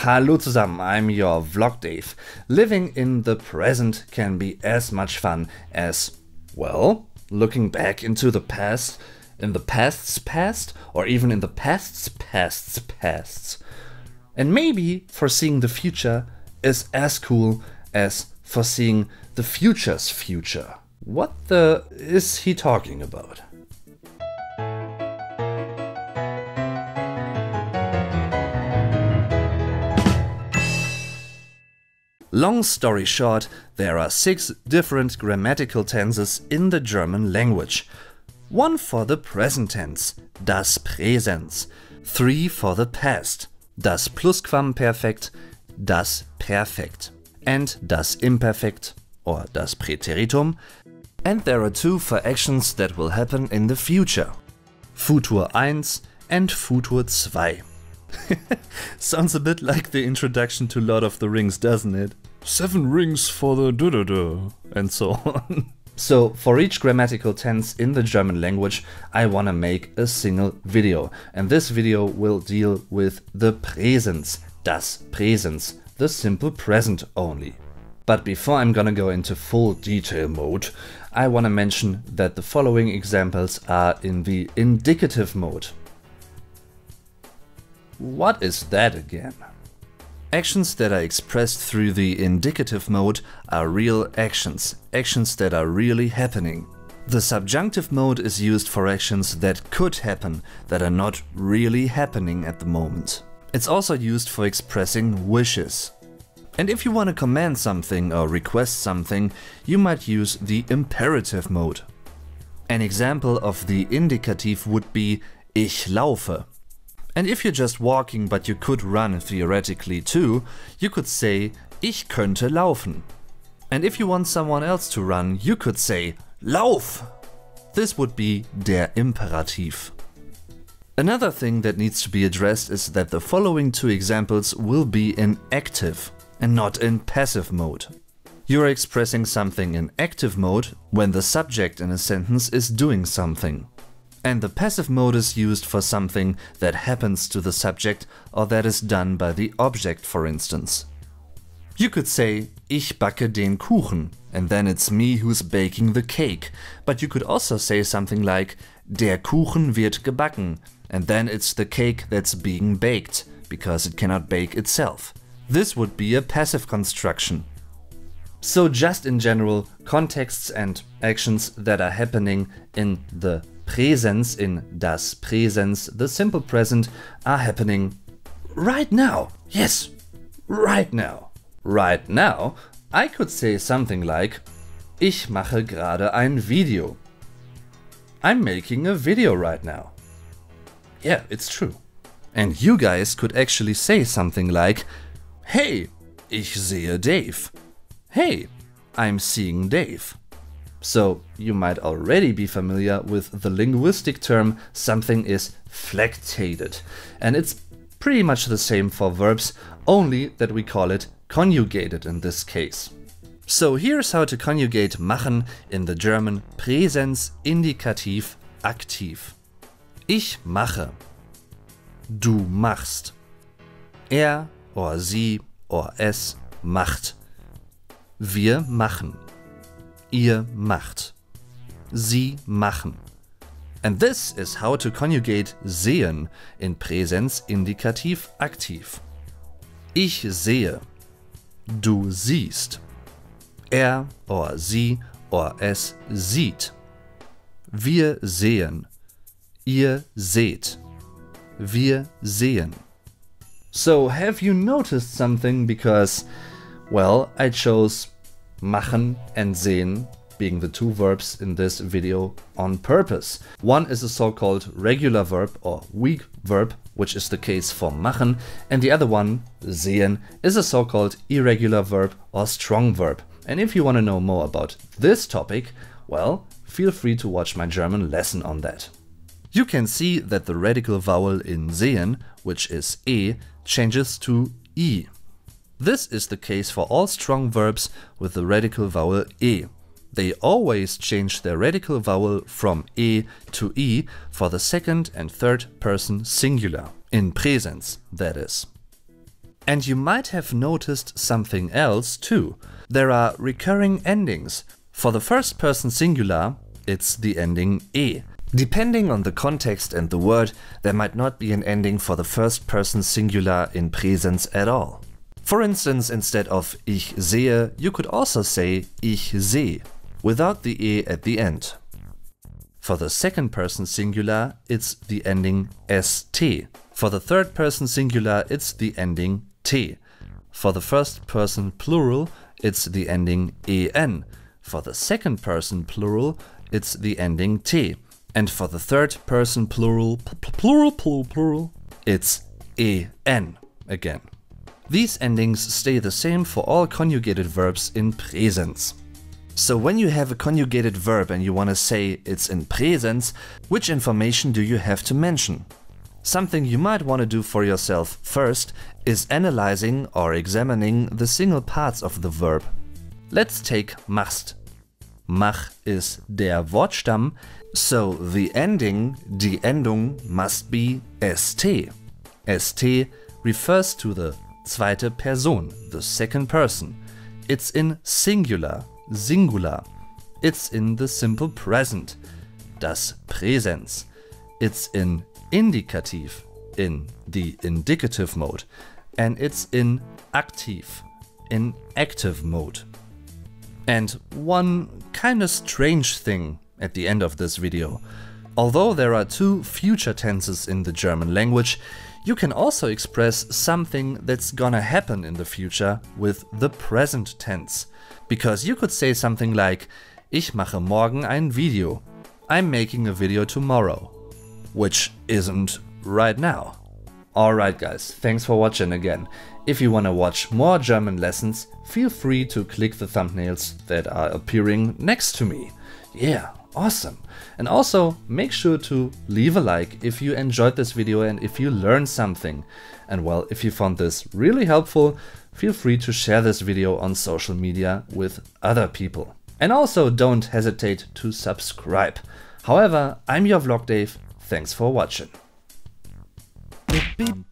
Hallo zusammen, I'm your Vlog Dave. Living in the present can be as much fun as, well, looking back into the past, in the past's past, or even in the past's past's pasts. And maybe foreseeing the future is as cool as foreseeing the future's future. What the is he talking about? Long story short, there are 6 different grammatical tenses in the German language. 1 for the present tense, das Präsens. 3 for the past, das Plusquamperfekt, das Perfekt. And das Imperfekt, or das Präteritum. And there are 2 for actions that will happen in the future. Futur 1 and Futur 2. Sounds a bit like the introduction to Lord of the Rings, doesn't it? 7 rings for the da-da-da, and so on. So, for each grammatical tense in the German language, I wanna make a single video. And this video will deal with the Präsens, das Präsens, the simple present only. But before I'm gonna go into full detail mode, I wanna mention that the following examples are in the indicative mode. What is that again? Actions that are expressed through the indicative mode are real actions, actions that are really happening. The subjunctive mode is used for actions that could happen, that are not really happening at the moment. It's also used for expressing wishes. And if you want to command something or request something, you might use the imperative mode. An example of the indicative would be Ich laufe. And if you're just walking but you could run theoretically too, you could say Ich könnte laufen. And if you want someone else to run, you could say Lauf! This would be der Imperativ. Another thing that needs to be addressed is that the following 2 examples will be in active and not in passive mode. You're expressing something in active mode when the subject in a sentence is doing something. And the passive mode is used for something that happens to the subject or that is done by the object, for instance. You could say, Ich backe den Kuchen, and then it's me who's baking the cake. But you could also say something like, Der Kuchen wird gebacken, and then it's the cake that's being baked, because it cannot bake itself. This would be a passive construction. So just in general, contexts and actions that are happening in the Präsens, in das Präsens, the simple present, are happening right now. Yes, right now. Right now, I could say something like, Ich mache gerade ein Video. I'm making a video right now. Yeah, it's true. And you guys could actually say something like, Hey, ich sehe Dave. Hey, I'm seeing Dave. So you might already be familiar with the linguistic term something is flectated. And it's pretty much the same for verbs, only that we call it conjugated in this case. So here's how to conjugate machen in the German Präsens Indikativ aktiv. Ich mache. Du machst. Er or sie or es macht. Wir machen. Ihr macht. Sie machen. And this is how to conjugate sehen in Präsens Indikativ aktiv. Ich sehe. Du siehst. Er or sie or es sieht. Wir sehen. Ihr seht. Wir sehen. So have you noticed something? Because, well, I chose machen and sehen being the 2 verbs in this video on purpose. One is a so-called regular verb or weak verb, which is the case for machen, and the other one, sehen, is a so-called irregular verb or strong verb. And if you want to know more about this topic, well, feel free to watch my German lesson on that. You can see that the radical vowel in sehen, which is e, changes to I. This is the case for all strong verbs with the radical vowel e. They always change their radical vowel from e to I for the second and third person singular, in Präsens, that is. And you might have noticed something else too. There are recurring endings. For the first person singular, it's the ending e. Depending on the context and the word, there might not be an ending for the first person singular in Präsens at all. For instance, instead of ich sehe, you could also say ich seh, without the e at the end. For the second person singular, it's the ending st. For the third person singular, it's the ending t. For the first person plural, it's the ending en. For the second person plural, it's the ending t. And for the third person plural, it's en again. These endings stay the same for all conjugated verbs in Präsens. So when you have a conjugated verb and you want to say it's in Präsens, which information do you have to mention? Something you might want to do for yourself first is analyzing or examining the single parts of the verb. Let's take machst. Mach is der Wortstamm, so the ending, die Endung, must be st. St refers to the zweite Person, the second person. It's in singular, singular. It's in the simple present, das Präsens. It's in Indikativ, in the indicative mode. And it's in aktiv, in active mode. And one kinda strange thing at the end of this video. Although there are two future tenses in the German language, you can also express something that's gonna happen in the future with the present tense. Because you could say something like, ich mache morgen ein Video. I'm making a video tomorrow. Which isn't right now. Alright guys, thanks for watching again. If you wanna watch more German lessons, feel free to click the thumbnails that are appearing next to me. Yeah, awesome. And also make sure to leave a like if you enjoyed this video and if you learned something. And well, if you found this really helpful, feel free to share this video on social media with other people. And also don't hesitate to subscribe. However, I'm your Vlog Dave. Thanks for watching. Beep,